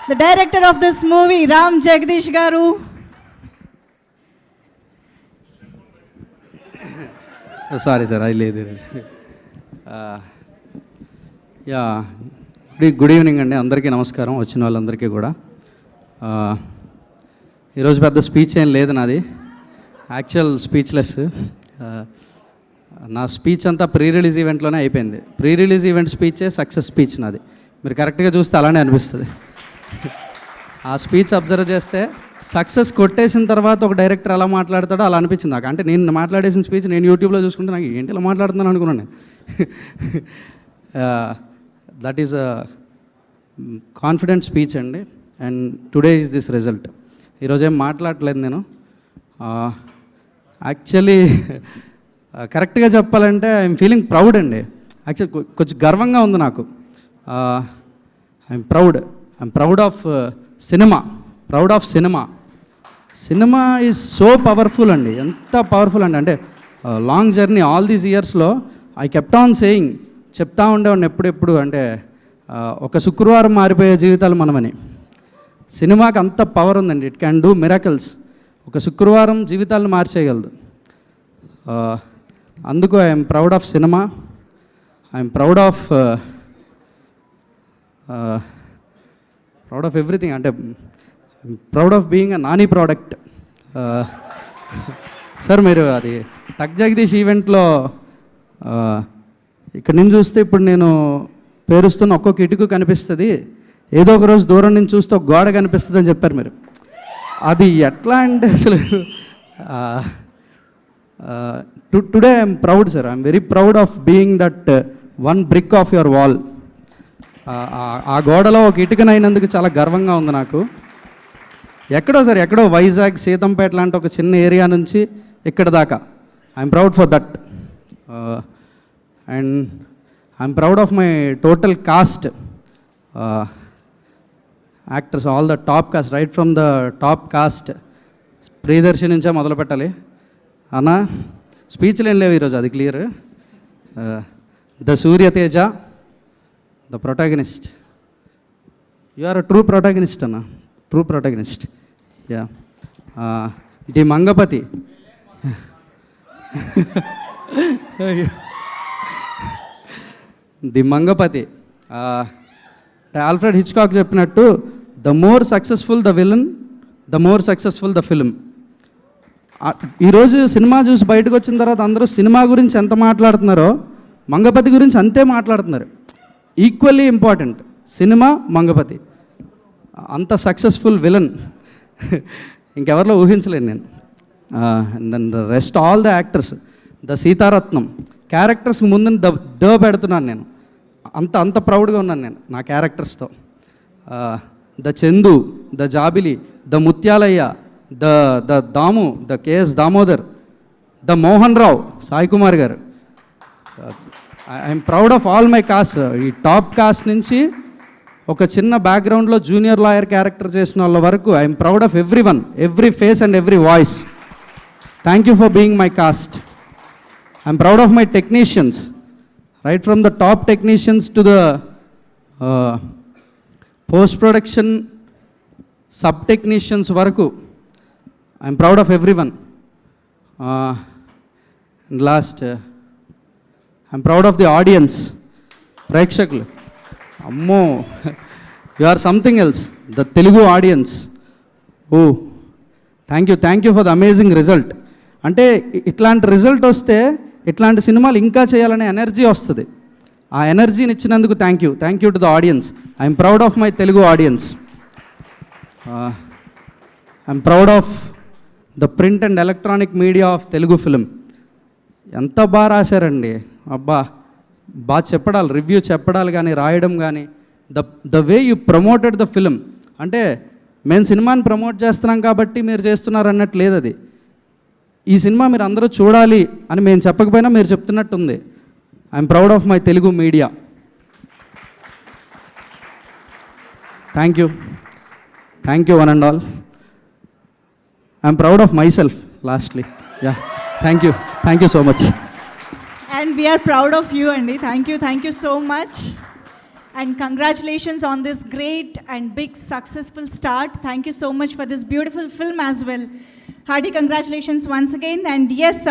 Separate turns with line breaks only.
the director of this movie, Ram Jagdish Garu.
Sorry sir, I late. Good evening అండి, అందరికీ నమస్కారం, వచ్చిన వాళ్ళందరికీ కూడా. ఈరోజు పెద్ద స్పీచ్ ఏం లేదు నాది, యాక్చువల్ స్పీచ్లెస్. నా స్పీచ్ అంతా ప్రీ రిలీజ్ ఈవెంట్లోనే అయిపోయింది. ప్రీ రిలీజ్ ఈవెంట్ స్పీచే సక్సెస్ స్పీచ్ నాది. మీరు కరెక్ట్గా చూస్తే అలానే అనిపిస్తుంది. ఆ స్పీచ్ అబ్జర్వ్ చేస్తే సక్సెస్ కొట్టేసిన తర్వాత ఒక డైరెక్టర్ ఎలా మాట్లాడతాడో అలా అనిపించింది నాకు. అంటే నేను మాట్లాడేసిన స్పీచ్ నేను యూట్యూబ్లో చూసుకుంటే నాకు ఏంటి ఇలా మాట్లాడుతున్నాను అనుకున్నాను నేను. That is a confident speech అండి. And today is this result. ఈరోజు ఏం మాట్లాడలేదు నేను. యాక్చువల్లీ కరెక్ట్గా చెప్పాలంటే ఐఎమ్ ఫీలింగ్ ప్రౌడ్ అండి. యాక్చువల్ కొంచెం గర్వంగా ఉంది నాకు. I'm proud of cinema. Cinema is so powerful అండి. ఎంత పవర్ఫుల్ అండి అంటే లాంగ్ జర్నీ ఆల్ దీస్ ఇయర్స్లో ఐ కెప్ట్ ఆన్ సేయింగ్, చెప్తా ఉండేవాడిని ఎప్పుడెప్పుడు అంటే ఒక శుక్రవారం మారిపోయే జీవితాలు మనమని. సినిమాకి అంత పవర్ ఉందండి. It can do miracles. ఒక శుక్రవారం జీవితాలను మార్చేయగలదు. అందుకు I'm proud of cinema. I'm proud of everything. అంటే proud of being a Nani product. Sir మీరు అది టక్ జగదీష్ ఈవెంట్లో ఇక్కడ నుంచి చూస్తే ఇప్పుడు నేను పేరుస్తున్న ఒక్కొక్క ఇటుకు కనిపిస్తుంది, ఏదో ఒక రోజు దూరం నుంచి చూస్తే ఒక గోడ కనిపిస్తుంది అని చెప్పారు మీరు. అది ఎట్లా అంటే అసలు today I'm proud sir. I'm very proud of being that one brick of your wall. ఆ గోడలో ఒక ఇటుకనైనందుకు చాలా గర్వంగా ఉంది నాకు. ఎక్కడో వైజాగ్ సీతంపేట లాంటి ఒక చిన్న ఏరియా నుంచి ఇక్కడ దాకా I'm proud for that. And I'm proud of my total cast, actors, all the top cast, right from the top cast. Priyadarshi నుంచే మొదలు పెట్టాలి అన్న. స్పీచ్లు ఏం లేవు ఈరోజు, అది clear. The Suryateja, the protagonist. You are a true protagonist అన్న, true protagonist. Yeah. The Mangapathi. The Mangapathi. Alfred Hitchcock చెప్పినట్టు the more successful the villain, the more successful the film. ఈరోజు సినిమా చూసి బయటకు వచ్చిన తర్వాత అందరూ సినిమా గురించి ఎంత మాట్లాడుతున్నారో మంగపతి గురించి అంతే మాట్లాడుతున్నారు. Equally important cinema, Mangapathi. అంత సక్సెస్ఫుల్ విలన్ ఇంకెవరిలో ఊహించలేను నేను. Then the rest all the actors, the Seetharatnam క్యారెక్టర్స్కి ముందు ద పెడుతున్నాను నేను. అంత ప్రౌడ్గా ఉన్నాను నేను నా క్యారెక్టర్స్తో. The Chandu, the Jabili, the Mutyalayya, the Damu, the KS Damodar, the Mohan Rao, Sai Kumar garu. I'm proud of all my cast. ఈ టాప్ కాస్ట్ నుంచి ఒక చిన్న బ్యాక్గ్రౌండ్లో జూనియర్ లాయర్ క్యారెక్టర్ చేసిన వాళ్ళ వరకు I'm proud of every one, every face and every voice. Thank you for being my cast. I'm proud of my technicians, right from the top technicians to the post production sub technicians వరకు. I'm proud of every one. Last I'm proud of the audience, ప్రేక్షకులు. అమ్మో, you are something else, the Telugu audience. Oh thank you for the amazing result. అంటే ఇట్లాంటి result వస్తే ఇట్లాంటి సినిమాలు ఇంకా చేయాలనే ఎనర్జీ వస్తుంది. ఆ ఎనర్జీని ఇచ్చినందుకు thank you to the audience. I'm proud of my Telugu audience. I'm proud of the print and electronic media of Telugu film. ఎంత బాగా రాశారండి, అబ్బా, బాగా చెప్పడాలి, రివ్యూ చెప్పడాలి కానీ రాయడం కానీ, the way you promoted the film. అంటే మేము సినిమాని ప్రమోట్ చేస్తున్నాం కాబట్టి మీరు చేస్తున్నారు అన్నట్టు లేదు. అది ఈ సినిమా మీరు అందరూ చూడాలి అని మేము చెప్పకపోయినా మీరు చెప్తున్నట్టుంది. I'm proud of my Telugu media. Thank you one and all. I'm proud of myself lastly. Yeah, thank you so much.
And we are proud of you, Andy. Thank you so much. And congratulations on this great and big successful start. Thank you so much for this beautiful film as well. Hearty congratulations once again. And yes,